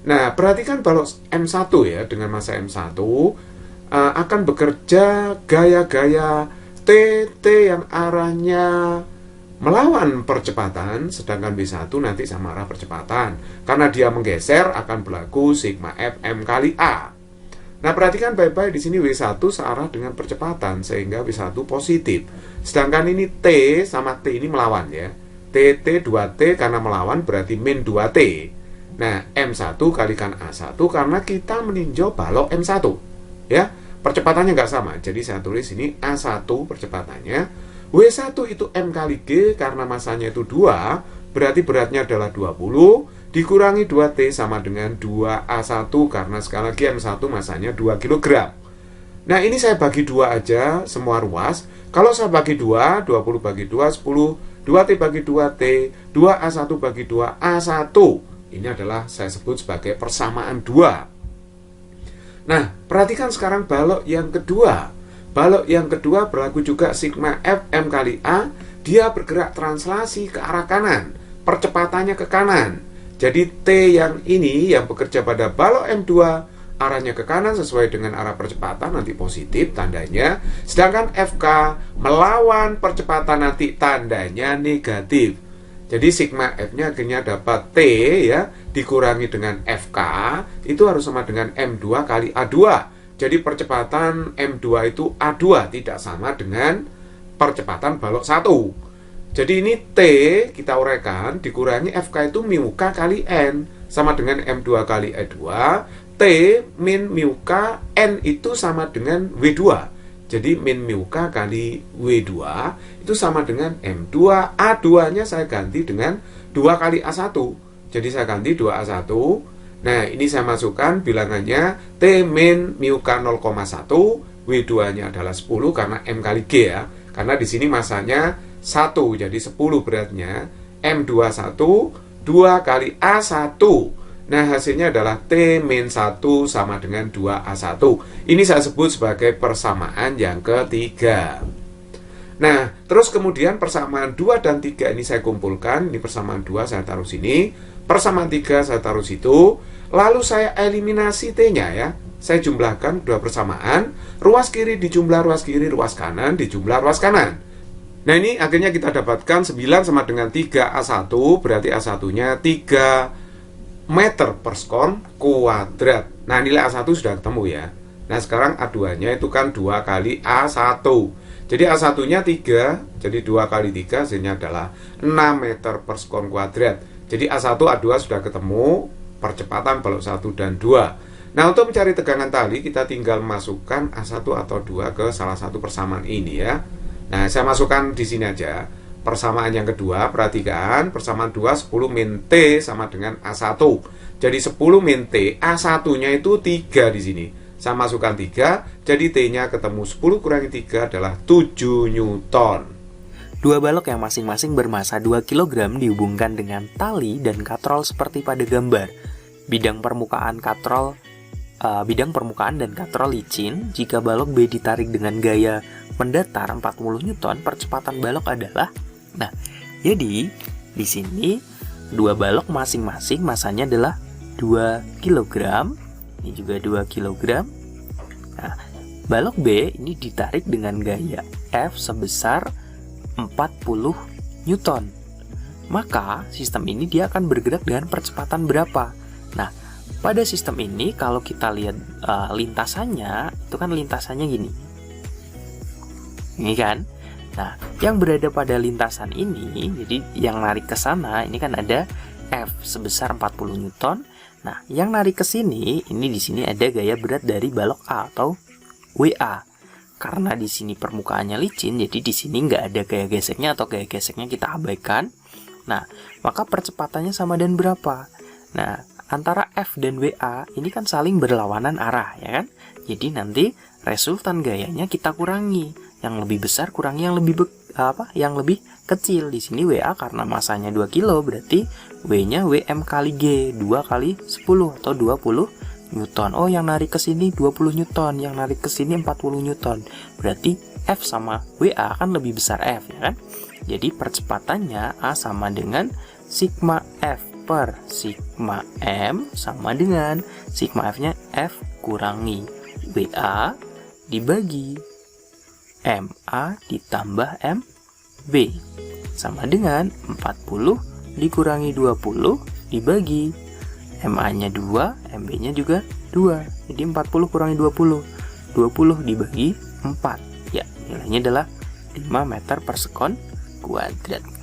Nah, perhatikan balok M1 ya, dengan massa M1 akan bekerja gaya-gaya TT yang arahnya melawan percepatan, sedangkan B1 nanti sama arah percepatan. Karena dia menggeser akan berlaku sigma Fm kali A. Nah, perhatikan baik-baik di sini W1 searah dengan percepatan sehingga W1 positif. Sedangkan ini T sama T ini melawan ya. TT 2T karena melawan berarti min 2T. Nah, M1 kalikan A1 karena kita meninjau balok M1 ya. Percepatannya nggak sama, jadi saya tulis ini A1 percepatannya. W1 itu M kali G karena masanya itu 2, berarti beratnya adalah 20, dikurangi 2T sama dengan 2A1 karena sekali lagi M1 masanya 2 kg. Nah, ini saya bagi 2 aja semua ruas. Kalau saya bagi 2, 20 bagi 2, 10, 2T bagi 2T, 2A1 bagi 2A1. Ini adalah saya sebut sebagai persamaan 2. Nah, perhatikan sekarang balok yang kedua. Balok yang kedua berlaku juga sigma Fm kali A. Dia bergerak translasi ke arah kanan. Percepatannya ke kanan. Jadi T yang ini yang bekerja pada balok M2 arahnya ke kanan sesuai dengan arah percepatan nanti positif tandanya. Sedangkan FK melawan percepatan nanti tandanya negatif. Jadi sigma F-nya akhirnya dapat T ya, dikurangi dengan FK, itu harus sama dengan M2 kali A2. Jadi percepatan M2 itu A2, tidak sama dengan percepatan balok 1. Jadi ini T, kita uraikan, dikurangi FK itu mu K kali N, sama dengan M2 kali E2. T min mu K, N itu sama dengan W2. Jadi min mu K kali W2 itu sama dengan M2. A2-nya saya ganti dengan 2 kali A1. Jadi saya ganti 2A1. Nah, ini saya masukkan bilangannya T min mu K 0,1. W2-nya adalah 10 karena M kali G ya. Karena di sini masanya 1, jadi 10 beratnya. M21 2 kali A1. Nah, hasilnya adalah T min 1 sama dengan 2A1. Ini saya sebut sebagai persamaan yang ketiga. Nah, terus kemudian persamaan 2 dan 3 ini saya kumpulkan. Ini persamaan 2 saya taruh sini, persamaan 3 saya taruh situ. Lalu saya eliminasi T-nya ya. Saya jumlahkan dua persamaan. Ruas kiri dijumlah ruas kiri, ruas kanan dijumlah ruas kanan. Nah, ini akhirnya kita dapatkan 9 sama dengan 3A1. Berarti A1-nya 3 meter per sekon kuadrat. Nah, nilai A1 sudah ketemu ya. Nah, sekarang A2-nya itu kan 2 kali A1. Jadi A1-nya 3, jadi 2 kali 3 hasilnya adalah 6 meter per sekon kuadrat. Jadi A1, A2 sudah ketemu, percepatan balok 1 dan 2. Nah, untuk mencari tegangan tali, kita tinggal masukkan A1 atau 2 ke salah satu persamaan ini ya. Nah, saya masukkan di sini aja. Persamaan yang kedua, perhatikan, persamaan 2, 10 min T sama dengan A1. Jadi 10 min T, A1-nya itu 3 di sini. Saya masukkan 3, jadi T-nya ketemu 10 kurangi 3 adalah 7 Newton. Dua balok yang masing-masing bermassa 2 kg dihubungkan dengan tali dan katrol seperti pada gambar. Bidang permukaan dan katrol licin. Jika balok B ditarik dengan gaya mendatar 40 Newton, percepatan balok adalah. Nah, jadi di sini dua balok masing-masing massanya adalah 2 kg. Ini juga 2 kg. Nah, balok B ini ditarik dengan gaya F sebesar 40 Newton. Maka sistem ini dia akan bergerak dengan percepatan berapa? Nah, pada sistem ini kalau kita lihat lintasannya, itu kan lintasannya gini. Ini kan? Nah, yang berada pada lintasan ini, jadi yang narik ke sana, ini kan ada F sebesar 40 Newton. Nah, yang narik ke sini, ini di sini ada gaya berat dari balok A atau WA. Karena di sini permukaannya licin, jadi di sini nggak ada gaya geseknya atau gaya geseknya kita abaikan. Nah, maka percepatannya sama dan berapa? Nah, antara F dan WA ini kan saling berlawanan arah, ya kan? Jadi nanti resultan gayanya kita kurangi. Yang lebih besar kurangi yang lebih yang lebih kecil. Di sini WA karena masanya 2 kilo, berarti W-nya WM kali G, 2 kali 10 atau 20 Newton. Oh, yang narik ke sini 20 Newton, yang narik ke sini 40 Newton. Berarti F sama WA kan lebih besar F, ya kan? Jadi percepatannya A sama dengan sigma F per sigma M sama dengan sigma F-nya F kurangi WA dibagi MA ditambah MB sama dengan 40 dikurangi 20 dibagi MA-nya 2, MB-nya juga 2. Jadi 40 kurangi 20. 20 dibagi 4. Ya, nilainya adalah 5 meter per sekon kuadrat.